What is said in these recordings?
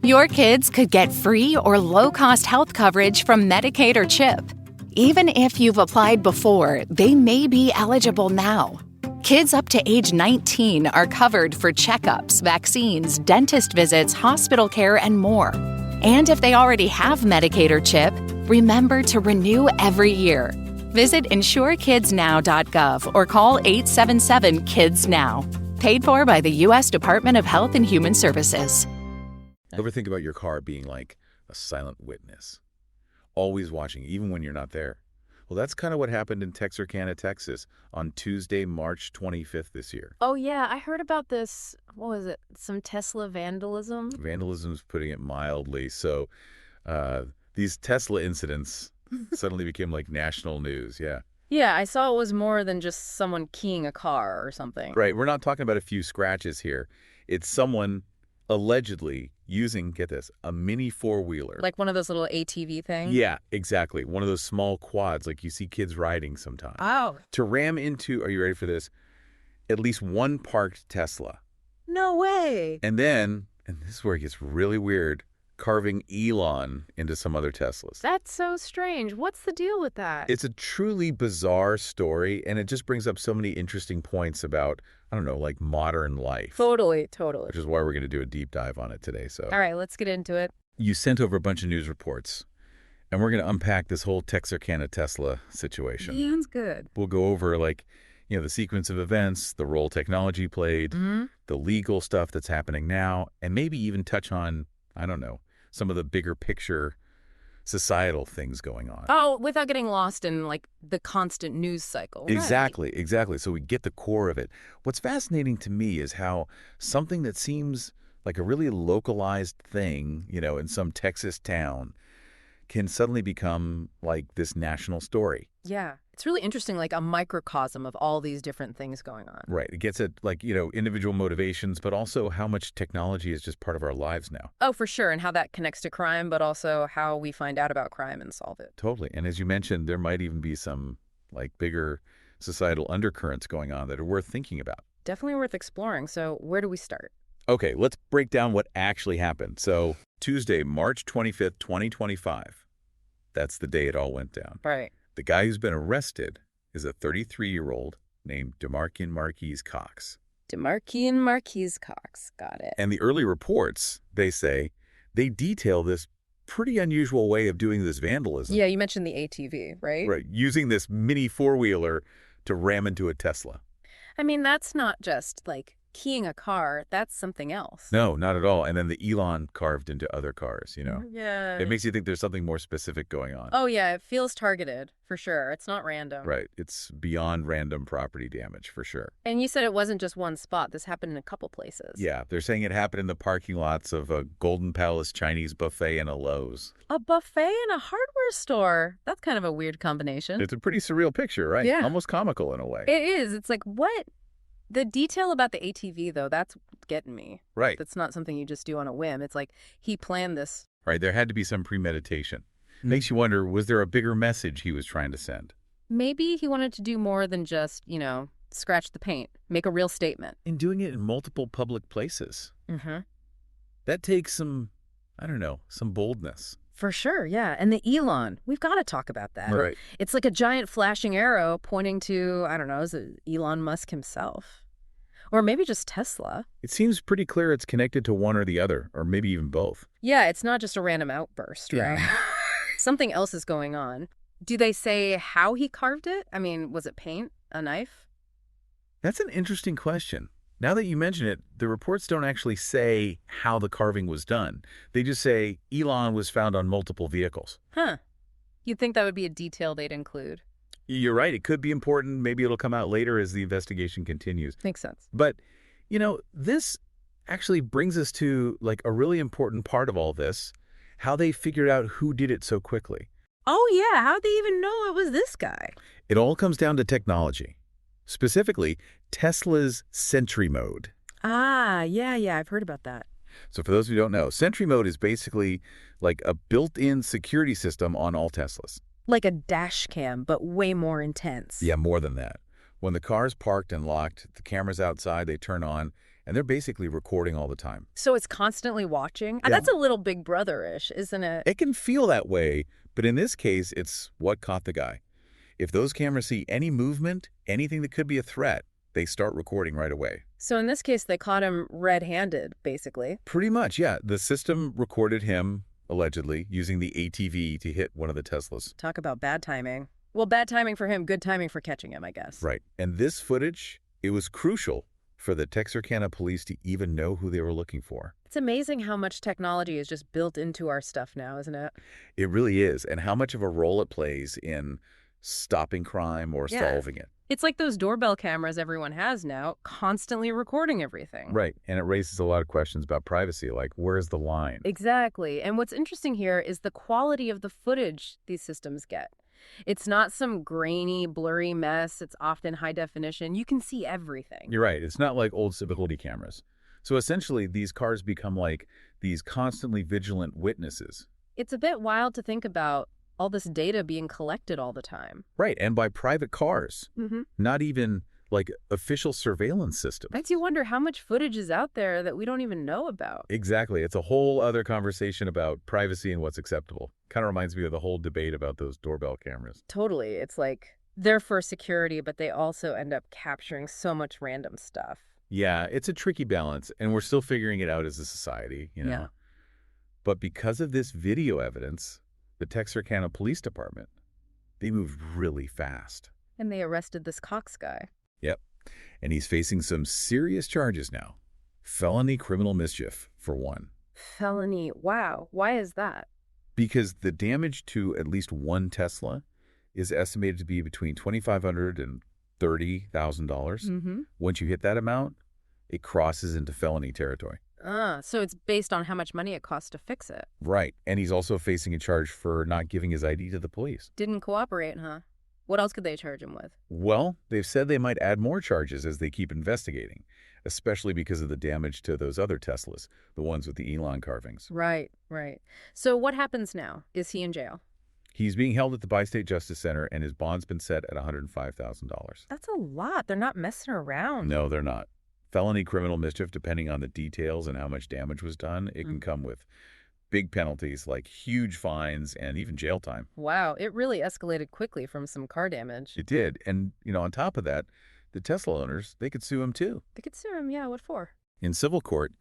Your kids could get free or low-cost health coverage from Medicaid or CHIP. Even if you've applied before, they may be eligible now. Kids up to age 19 are covered for checkups, vaccines, dentist visits, hospital care, and more. And if they already have Medicaid or CHIP, remember to renew every year. Visit insurekidsnow.gov or call 877-KIDS-NOW. Paid for by the U.S. Department of Health and Human Services. Ever think about your car being like a silent witness, always watching, even when you're not there? Well, that's kind of what happened in Texarkana, Texas, on Tuesday, March 25th this year. Oh, yeah, I heard about this. What was it? Some Tesla vandalism? Vandalism's putting it mildly. So these Tesla incidents suddenly became like national news, yeah. Yeah, I saw it was more than just someone keying a car or something. Right, we're not talking about a few scratches here. It's someone allegedly using, get this, a mini four-wheeler. Like one of those little ATV things? Yeah, exactly. One of those small quads like you see kids riding sometimes. Oh. To ram into, are you ready for this, at least one parked Tesla. No way. And then, and this is where it gets really weird, carving Elon into some other Teslas. That's so strange. What's the deal with that? It's a truly bizarre story, and it just brings up so many interesting points about, I don't know, like modern life. Totally. Which is why we're going to do a deep dive on it today. So, all right, let's get into it. You sent over a bunch of news reports, and we're going to unpack this whole Texarkana Tesla situation. Sounds good. We'll go over, like, you know, the sequence of events, the role technology played, the legal stuff that's happening now, and maybe even touch on, I don't know, some of the bigger picture societal things going on. Oh, without getting lost in, like, the constant news cycle. Exactly. So we get the core of it. What's fascinating to me is how something that seems like a really localized thing, you know, in some Texas town can suddenly become like this national story. Yeah. It's really interesting, like a microcosm of all these different things going on. Right. It gets at, like, you know, individual motivations, but also how much technology is just part of our lives now. Oh, for sure. And how that connects to crime, but also how we find out about crime and solve it. Totally. And as you mentioned, there might even be some, like, bigger societal undercurrents going on that are worth thinking about. Definitely worth exploring. So where do we start? Okay, let's break down what actually happened. So Tuesday, March 25th, 2025. That's the day it all went down. Right. The guy who's been arrested is a 33-year-old named DeMarcus Marquise Cox. DeMarcus Marquise Cox. Got it. And the early reports, they say, they detail this pretty unusual way of doing this vandalism. Yeah, you mentioned the ATV, right? Right, using this mini four-wheeler to ram into a Tesla. I mean, that's not just, like, keying a car. That's something else. No, not at all. And then the Elon carved into other cars, you know. Yeah. It makes you think there's something more specific going on. Oh, yeah. It feels targeted, for sure. It's not random. Right. It's beyond random property damage, for sure. And you said it wasn't just one spot. This happened in a couple places. Yeah. They're saying it happened in the parking lots of a Golden Palace Chinese buffet and a Lowe's. A buffet and a hardware store. That's kind of a weird combination. It's a pretty surreal picture, right? Yeah. Almost comical in a way. It is. It's like, what? The detail about the ATV, though, that's getting me. Right. That's not something you just do on a whim. It's like he planned this. Right. There had to be some premeditation. Makes you wonder, was there a bigger message he was trying to send? Maybe he wanted to do more than just, you know, scratch the paint, make a real statement. And doing it in multiple public places. Mm-hmm. That takes some, I don't know, some boldness. For sure, yeah. And the Elon, we've got to talk about that. Right. It's like a giant flashing arrow pointing to, I don't know, is it Elon Musk himself? Or maybe just Tesla. It seems pretty clear it's connected to one or the other, or maybe even both. Yeah, it's not just a random outburst, right? Something else is going on. Do they say how he carved it? I mean, was it paint? A knife? That's an interesting question. Now that you mention it, the reports don't actually say how the carving was done. They just say Elon was found on multiple vehicles. Huh. You'd think that would be a detail they'd include. You're right. It could be important. Maybe it'll come out later as the investigation continues. Makes sense. But, you know, this actually brings us to, like, a really important part of all this, how they figured out who did it so quickly. Oh, yeah. How'd they even know it was this guy? It all comes down to technology. Specifically, Tesla's Sentry Mode. Ah, yeah, I've heard about that. So for those who don't know, Sentry Mode is basically like a built-in security system on all Teslas. Like a dash cam, but way more intense. Yeah, more than that. When the car's parked and locked, the cameras outside, they turn on, and they're basically recording all the time. So it's constantly watching? Yeah. That's a little Big Brother-ish, isn't it? It can feel that way, but in this case, it's what caught the guy. If those cameras see any movement, anything that could be a threat, they start recording right away. So in this case, they caught him red-handed, basically. Pretty much, yeah. The system recorded him, allegedly, using the ATV to hit one of the Teslas. Talk about bad timing. Well, bad timing for him, good timing for catching him, I guess. Right. And this footage, it was crucial for the Texarkana police to even know who they were looking for. It's amazing how much technology is just built into our stuff now, isn't it? It really is, and how much of a role it plays in stopping crime or solving it. It's like those doorbell cameras everyone has now, constantly recording everything. Right, and it raises a lot of questions about privacy, like where's the line? Exactly. And what's interesting here is the quality of the footage these systems get. It's not some grainy, blurry mess. It's often high definition. You can see everything. You're right. It's not like old civility cameras. So essentially, these cars become like these constantly vigilant witnesses. It's a bit wild to think about all this data being collected all the time. Right, and by private cars. Not even like official surveillance systems. Makes you wonder how much footage is out there that we don't even know about. Exactly. It's a whole other conversation about privacy and what's acceptable. Kind of reminds me of the whole debate about those doorbell cameras. Totally. It's like they're for security, but they also end up capturing so much random stuff. Yeah, it's a tricky balance, and we're still figuring it out as a society, you know. Yeah. But because of this video evidence, the Texarkana Police Department, they moved really fast. And they arrested this Cox guy. Yep. And he's facing some serious charges now. Felony criminal mischief, for one. Felony. Wow. Why is that? Because the damage to at least one Tesla is estimated to be between $2,500 and $30,000. Once you hit that amount, it crosses into felony territory. So it's based on how much money it costs to fix it. Right. And he's also facing a charge for not giving his ID to the police. Didn't cooperate, huh? What else could they charge him with? Well, they've said they might add more charges as they keep investigating, especially because of the damage to those other Teslas, the ones with the Elon carvings. Right. So what happens now? Is he in jail? He's being held at the Bi-State Justice Center, and his bond's been set at $105,000. That's a lot. They're not messing around. No, they're not. Felony criminal mischief, depending on the details and how much damage was done, it can come with big penalties like huge fines and even jail time. Wow, it really escalated quickly from some car damage. It did. And, on top of that, the Tesla owners, they could sue him too. They could sue him, yeah. What for? In civil court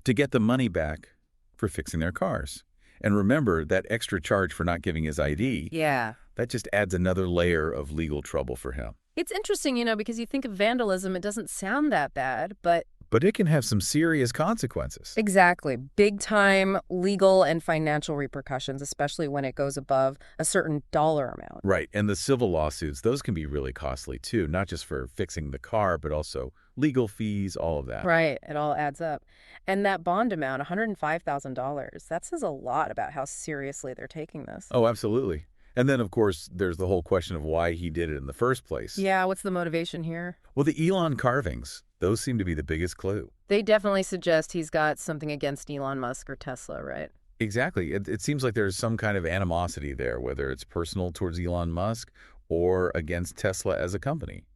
to get the money back for fixing their cars. And remember, that extra charge for not giving his ID, Yeah. that just adds another layer of legal trouble for him. It's interesting, because you think of vandalism, it doesn't sound that bad, but... But it can have some serious consequences. Exactly. Big time legal and financial repercussions, especially when it goes above a certain dollar amount. Right. And the civil lawsuits, those can be really costly too, not just for fixing the car, but also legal fees, all of that. Right. It all adds up. And that bond amount, $105,000, that says a lot about how seriously they're taking this. Oh, absolutely. And then, of course, there's the whole question of why he did it in the first place. Yeah, what's the motivation here? Well, the Elon carvings, those seem to be the biggest clue. They definitely suggest he's got something against Elon Musk or Tesla, right? Exactly. It seems like there's some kind of animosity there, whether it's personal towards Elon Musk or against Tesla as a company,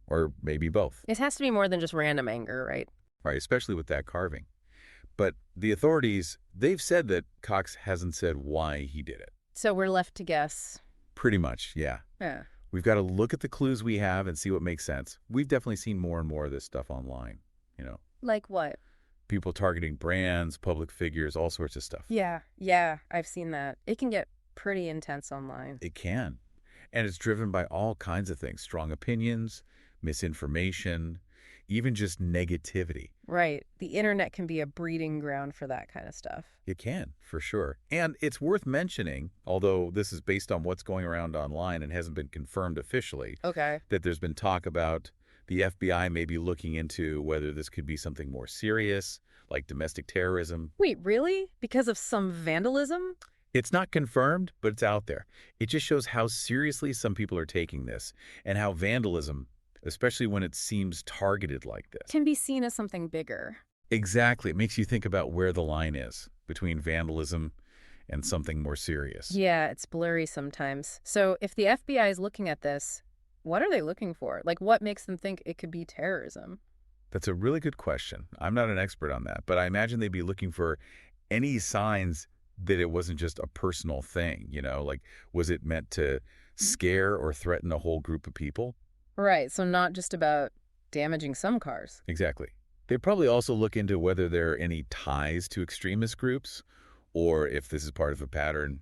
or maybe both. It has to be more than just random anger, right? Right, especially with that carving. But the authorities, they've said that Cox hasn't said why he did it. So we're left to guess. Pretty much, yeah. Yeah. We've got to look at the clues we have and see what makes sense. We've definitely seen more and more of this stuff online, Like what? People targeting brands, public figures, all sorts of stuff. Yeah, I've seen that. It can get pretty intense online. It can. And it's driven by all kinds of things. Strong opinions, misinformation, even just negativity. Right. The internet can be a breeding ground for that kind of stuff. It can, for sure. And it's worth mentioning, although this is based on what's going around online and hasn't been confirmed officially, Okay. that there's been talk about the FBI may be looking into whether this could be something more serious, like domestic terrorism. Wait, really? Because of some vandalism? It's not confirmed, but it's out there. It just shows how seriously some people are taking this and how vandalism, especially when it seems targeted like this, Can be seen as something bigger. Exactly. It makes you think about where the line is between vandalism and something more serious. Yeah, it's blurry sometimes. So if the FBI is looking at this, what are they looking for? Like, what makes them think it could be terrorism? That's a really good question. I'm not an expert on that, but I imagine they'd be looking for any signs that it wasn't just a personal thing, like was it meant to scare or threaten a whole group of people? Right, so not just about damaging some cars. Exactly. They'd probably also look into whether there are any ties to extremist groups or if this is part of a pattern,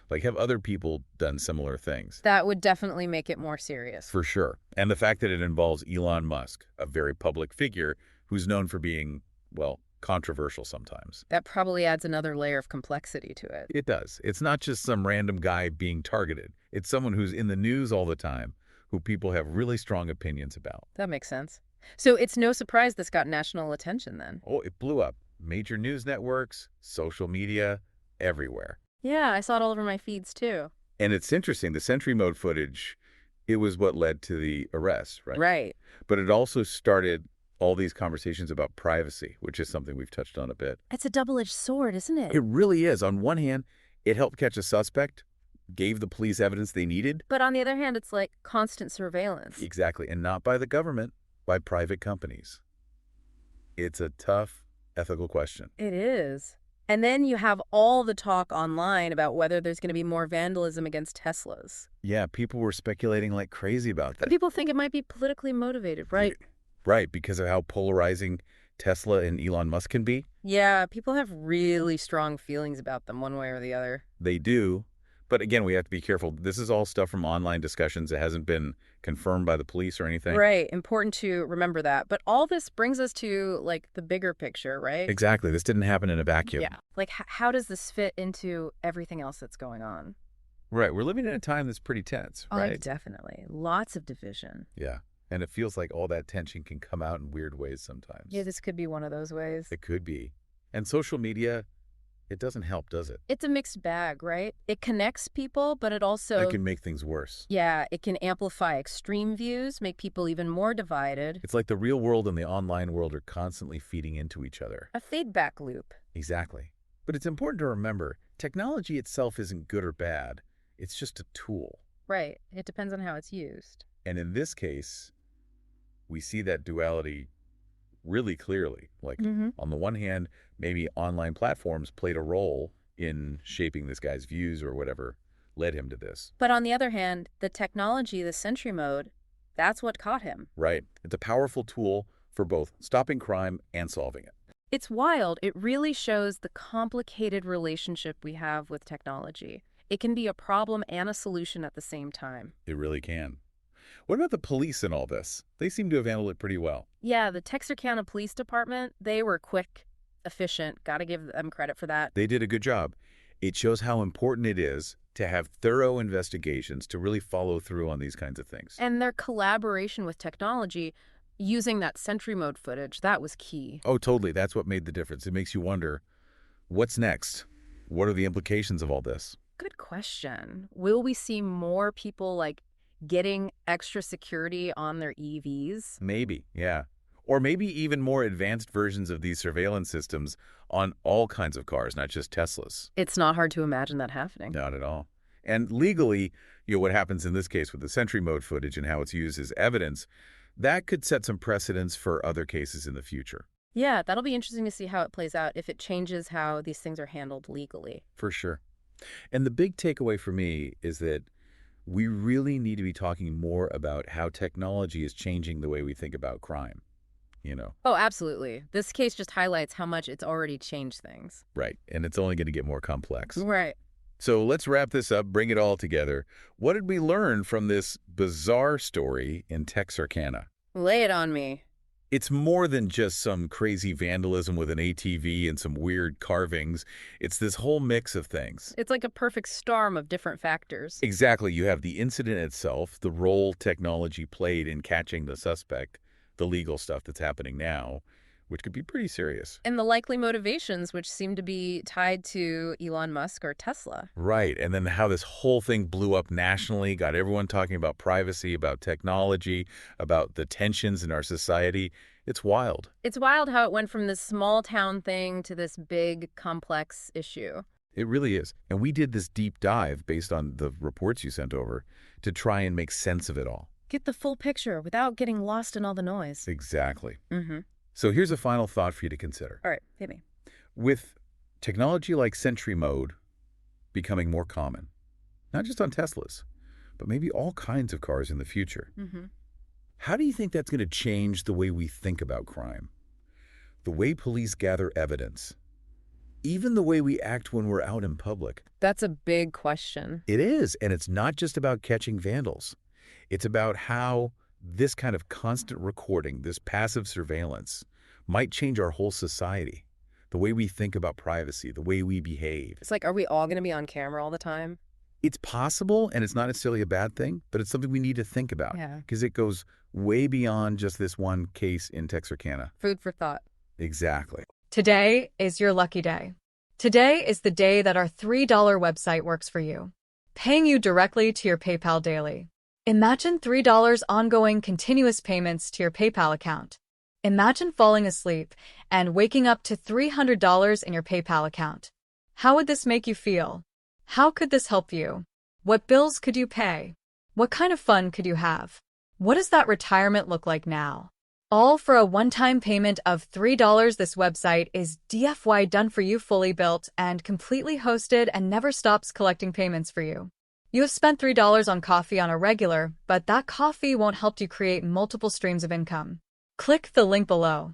like have other people done similar things? That would definitely make it more serious. For sure. And the fact that it involves Elon Musk, a very public figure who's known for being, well, controversial sometimes. That probably adds another layer of complexity to it. It does. It's not just some random guy being targeted. It's someone who's in the news all the time, who people have really strong opinions about. That makes sense. So it's no surprise this got national attention then. Oh, it blew up. Major news networks, social media, everywhere. Yeah, I saw it all over my feeds too. And it's interesting, the Sentry Mode footage, it was what led to the arrest, right? Right. But it also started all these conversations about privacy, which is something we've touched on a bit. It's a double-edged sword, isn't it? It really is. On one hand, it helped catch a suspect, gave the police evidence they needed. But on the other hand, it's like constant surveillance. Exactly. And not by the government, by private companies. It's a tough ethical question. It is. And then you have all the talk online about whether there's going to be more vandalism against Teslas. Yeah, people were speculating like crazy about that. People think it might be politically motivated, right? Right, because of how polarizing Tesla and Elon Musk can be. Yeah, people have really strong feelings about them one way or the other. They do. But again, we have to be careful. This is all stuff from online discussions. It hasn't been confirmed by the police or anything. Right. Important to remember that. But all this brings us to, like, the bigger picture, right? Exactly. This didn't happen in a vacuum. Yeah. Like, how does this fit into everything else that's going on? Right. We're living in a time that's pretty tense, right? Oh, definitely. Lots of division. Yeah. And it feels like all that tension can come out in weird ways sometimes. Yeah, this could be one of those ways. It could be. And social media, it doesn't help, does it? It's a mixed bag, right? It connects people, but it also... It can make things worse. Yeah, it can amplify extreme views, make people even more divided. It's like the real world and the online world are constantly feeding into each other. A feedback loop. Exactly. But it's important to remember, technology itself isn't good or bad. It's just a tool. Right. It depends on how it's used. And in this case, we see that duality really clearly. Like, on the one hand, maybe online platforms played a role in shaping this guy's views or whatever led him to this. But on the other hand, the technology, the Sentry Mode, that's what caught him. Right. It's a powerful tool for both stopping crime and solving it. It's wild. It really shows the complicated relationship we have with technology. It can be a problem and a solution at the same time. It really can. What about the police in all this? They seem to have handled it pretty well. Yeah, the Texarkana Police Department, they were quick, efficient. Got to give them credit for that. They did a good job. It shows how important it is to have thorough investigations to really follow through on these kinds of things. And their collaboration with technology, using that Sentry Mode footage, that was key. Oh, totally. That's what made the difference. It makes you wonder, what's next? What are the implications of all this? Good question. Will we see more people, like, getting extra security on their EVs? Maybe, yeah. Or maybe even more advanced versions of these surveillance systems on all kinds of cars, not just Teslas. It's not hard to imagine that happening. Not at all. And legally, what happens in this case with the Sentry Mode footage and how it's used as evidence, that could set some precedents for other cases in the future. Yeah, that'll be interesting to see how it plays out, if it changes how these things are handled legally. For sure. And the big takeaway for me is that we really need to be talking more about how technology is changing the way we think about crime, Oh, absolutely. This case just highlights how much it's already changed things. Right. And it's only going to get more complex. Right. So let's wrap this up, bring it all together. What did we learn from this bizarre story in Texarkana? Lay it on me. It's more than just some crazy vandalism with an ATV and some weird carvings. It's this whole mix of things. It's like a perfect storm of different factors. Exactly. You have the incident itself, the role technology played in catching the suspect, the legal stuff that's happening now, which could be pretty serious. And the likely motivations, which seem to be tied to Elon Musk or Tesla. Right. And then how this whole thing blew up nationally, got everyone talking about privacy, about technology, about the tensions in our society. It's wild. It's wild how it went from this small town thing to this big, complex issue. It really is. And we did this deep dive based on the reports you sent over to try and make sense of it all. Get the full picture without getting lost in all the noise. Exactly. Mm-hmm. So here's a final thought for you to consider. All right, hit me. With technology like Sentry Mode becoming more common, not just on Teslas, but maybe all kinds of cars in the future, Mm-hmm. how do you think that's going to change the way we think about crime? The way police gather evidence? Even the way we act when we're out in public? That's a big question. It is, and it's not just about catching vandals. It's about how this kind of constant recording, this passive surveillance, might change our whole society. The way we think about privacy, the way we behave. It's like, are we all going to be on camera all the time? It's possible, and it's not necessarily a bad thing, but it's something we need to think about. Yeah. Because it goes way beyond just this one case in Texarkana. Food for thought. Exactly. Today is your lucky day. Today is the day that our $3 website works for you, paying you directly to your PayPal daily. Imagine $3 ongoing continuous payments to your PayPal account. Imagine falling asleep and waking up to $300 in your PayPal account. How would this make you feel? How could this help you? What bills could you pay? What kind of fun could you have? What does that retirement look like now? All for a one-time payment of $3. This website is DFY done for you, fully built and completely hosted, and never stops collecting payments for you. You have spent $3 on coffee on a regular, but that coffee won't help you create multiple streams of income. Click the link below.